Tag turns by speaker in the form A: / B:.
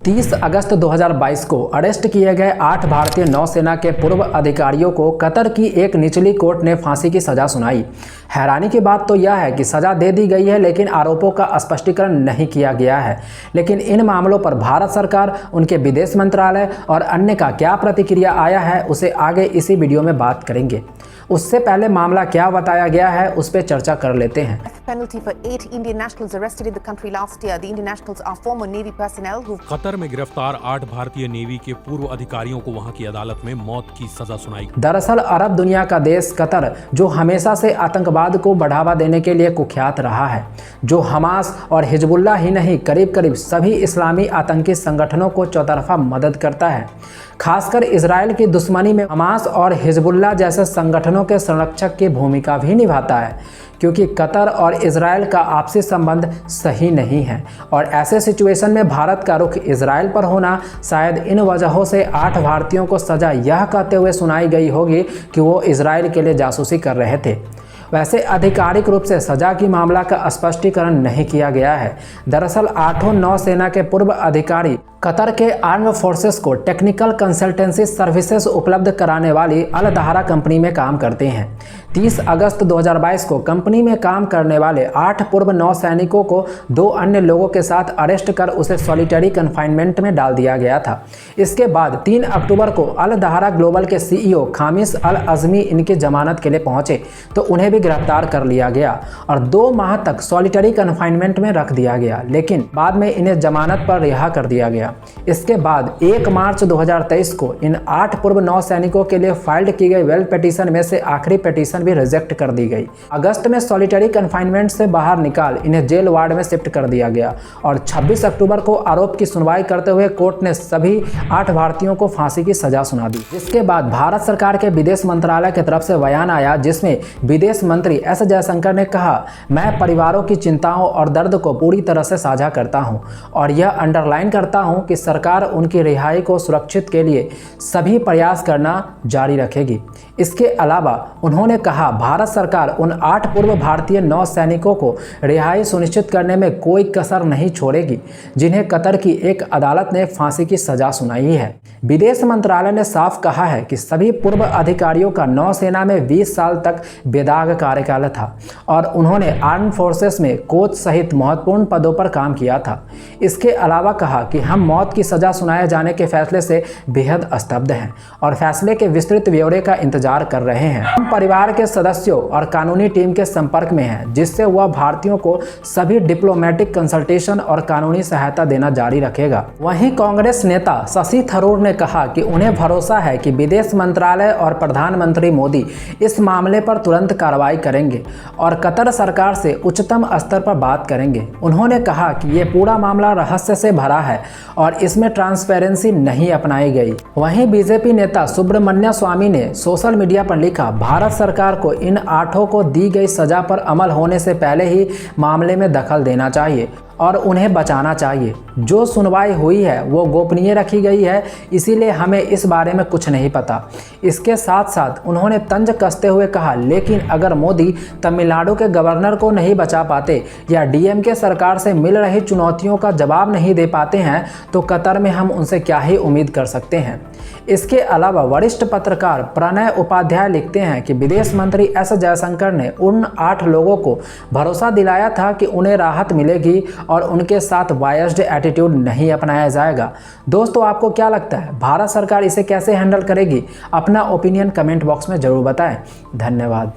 A: 30 अगस्त 2022 को अरेस्ट किए गए 8 भारतीय नौसेना के पूर्व अधिकारियों को कतर की एक निचली कोर्ट ने फांसी की सजा सुनाई। हैरानी की बात तो यह है कि सजा दे दी गई है, लेकिन आरोपों का स्पष्टीकरण नहीं किया गया है। लेकिन इन मामलों पर भारत सरकार, उनके विदेश मंत्रालय और अन्य का क्या प्रतिक्रिया आया है, उसे आगे इसी वीडियो में बात करेंगे। उससे पहले मामला क्या बताया गया है, उस पर चर्चा कर लेते हैं।
B: Penalty for 8 Indian nationals arrested in the country last year. The Indian nationals are former Navy personnel who
C: Qatar में गिरफ्तार 8 भारतीय नेवी के पूर्व अधिकारियों को वहां की अदालत में मौत की सजा सुनाई।
A: दरअसल अरब दुनिया का देश कतर, जो हमेशा से आतंकवाद को बढ़ावा देने के लिए कुख्यात रहा है, जो हमास और हिजबुल्लाह ही नहीं, करीब करीब सभी इस्लामी आतंकी संगठनों को चौतरफा मदद करता है। खासकर इजराइल की दुश्मनी में हमास और हिजबुल्लाह जैसे संगठनों के संरक्षक की भूमिका भी निभाता है, क्योंकि कतर और इजराइल का आपसी संबंध सही नहीं है। और ऐसे सिचुएशन में भारत का रुख इजराइल पर होना, शायद इन वजहों से 8 भारतीयों को सजा यह कहते हुए सुनाई गई होगी कि वो इजराइल के लिए जासूसी कर रहे थे। वैसे आधिकारिक रूप से सजा की मामला का स्पष्टीकरण नहीं किया गया है। दरअसल 8 नौसेना के पूर्व अधिकारी कतर के आर्म्ड फोर्सेस को टेक्निकल कंसल्टेंसी सर्विसेज उपलब्ध कराने वाली अल दहरा कंपनी में काम करते हैं। 30 अगस्त 2022 को कंपनी में काम करने वाले 8 पूर्व नौसैनिकों को 2 अन्य लोगों के साथ अरेस्ट कर उसे सॉलिटरी कन्फाइनमेंट में डाल दिया गया था। इसके बाद 3 अक्टूबर को अल दहरा ग्लोबल के CEO खामिस अल अजमी इनकी जमानत के लिए पहुंचे, तो उन्हें भी गिरफ्तार कर लिया गया और 2 माह तक सॉलिटरी कन्फाइनमेंट में रख दिया गया, लेकिन बाद में इन्हें जमानत पर रिहा कर दिया गया। इसके बाद 1 मार्च 2023 को इन 8 पूर्व नौसैनिकों के लिए फाइल्ड की गई वेल पिटीशन में से आखिरी पिटीशन भी रिजेक्ट कर दी गई। अगस्त में सॉलिटरी कन्फाइनमेंट से बाहर निकाल इन्हें जेल वार्ड में शिफ्ट कर दिया गया और 26 अक्टूबर को आरोप की सुनवाई करते हुए कोर्ट ने सभी 8 भारतीयों को फांसी की सजा सुना दी। जिसके बाद भारत सरकार के विदेश मंत्रालय की तरफ से बयान आया, जिसमें विदेश मंत्री एस जयशंकर ने कहा, मैं परिवारों की चिंताओं और दर्द को पूरी तरह से साझा करता हूं और यह अंडरलाइन करता हूं कि सरकार उनकी रिहाई को सुरक्षित के लिए सभी प्रयास करना जारी रखेगी। इसके अलावा उन्होंने कहा, भारत सरकार उन 8 पूर्व भारतीय नौसैनिकों को रिहाई सुनिश्चित करने में कोई कसर नहीं छोड़ेगी, जिन्हें कतर की एक अदालत ने फांसी की सजा सुनाई है। विदेश मंत्रालय ने साफ कहा है कि सभी पूर्व अधिकारियों का नौसेना में 20 साल तक बेदाग कार्यकाल था और उन्होंने आर्म्ड फोर्सेस में कोच सहित महत्वपूर्ण पदों पर काम किया था। इसके अलावा कहा कि हम मौत की सजा सुनाए जाने के फैसले से बेहद स्तब्ध हैं और फैसले के विस्तृत ब्यौरे का इंतजार कर रहे हैं। हम परिवार के सदस्यों और कानूनी टीम के संपर्क में हैं, जिससे वह भारतीयों को सभी डिप्लोमेटिक कंसल्टेशन और कानूनी सहायता देना जारी रखेगा। वहीं कांग्रेस नेता शशि थरूर ने कहा कि उन्हें भरोसा है कि विदेश मंत्रालय और प्रधानमंत्री मोदी इस मामले पर तुरंत कार्रवाई करेंगे और कतर सरकार से उच्चतम स्तर पर बात करेंगे। उन्होंने कहा कि ये पूरा मामला रहस्य से भरा है और इसमें ट्रांसपेरेंसी नहीं अपनाई गई। वहीं बीजेपी नेता सुब्रमण्य स्वामी ने सोशल मीडिया पर लिखा, भारत सरकार को इन 8 को दी गई सजा पर अमल होने से पहले ही मामले में दखल देना चाहिए और उन्हें बचाना चाहिए। जो सुनवाई हुई है वो गोपनीय रखी गई है, इसीलिए हमें इस बारे में कुछ नहीं पता। इसके साथ साथ उन्होंने तंज कसते हुए कहा, लेकिन अगर मोदी तमिलनाडु के गवर्नर को नहीं बचा पाते या DMK सरकार से मिल रही चुनौतियों का जवाब नहीं दे पाते हैं, तो कतर में हम उनसे क्या ही उम्मीद कर सकते हैं। इसके अलावा वरिष्ठ पत्रकार प्रणय उपाध्याय लिखते हैं कि विदेश मंत्री एस जयशंकर ने उन 8 लोगों को भरोसा दिलाया था कि उन्हें राहत मिलेगी और उनके साथ बायस्ड एटीट्यूड नहीं अपनाया जाएगा। दोस्तों, आपको क्या लगता है, भारत सरकार इसे कैसे हैंडल करेगी? अपना ओपिनियन कमेंट बॉक्स में जरूर बताएं। धन्यवाद।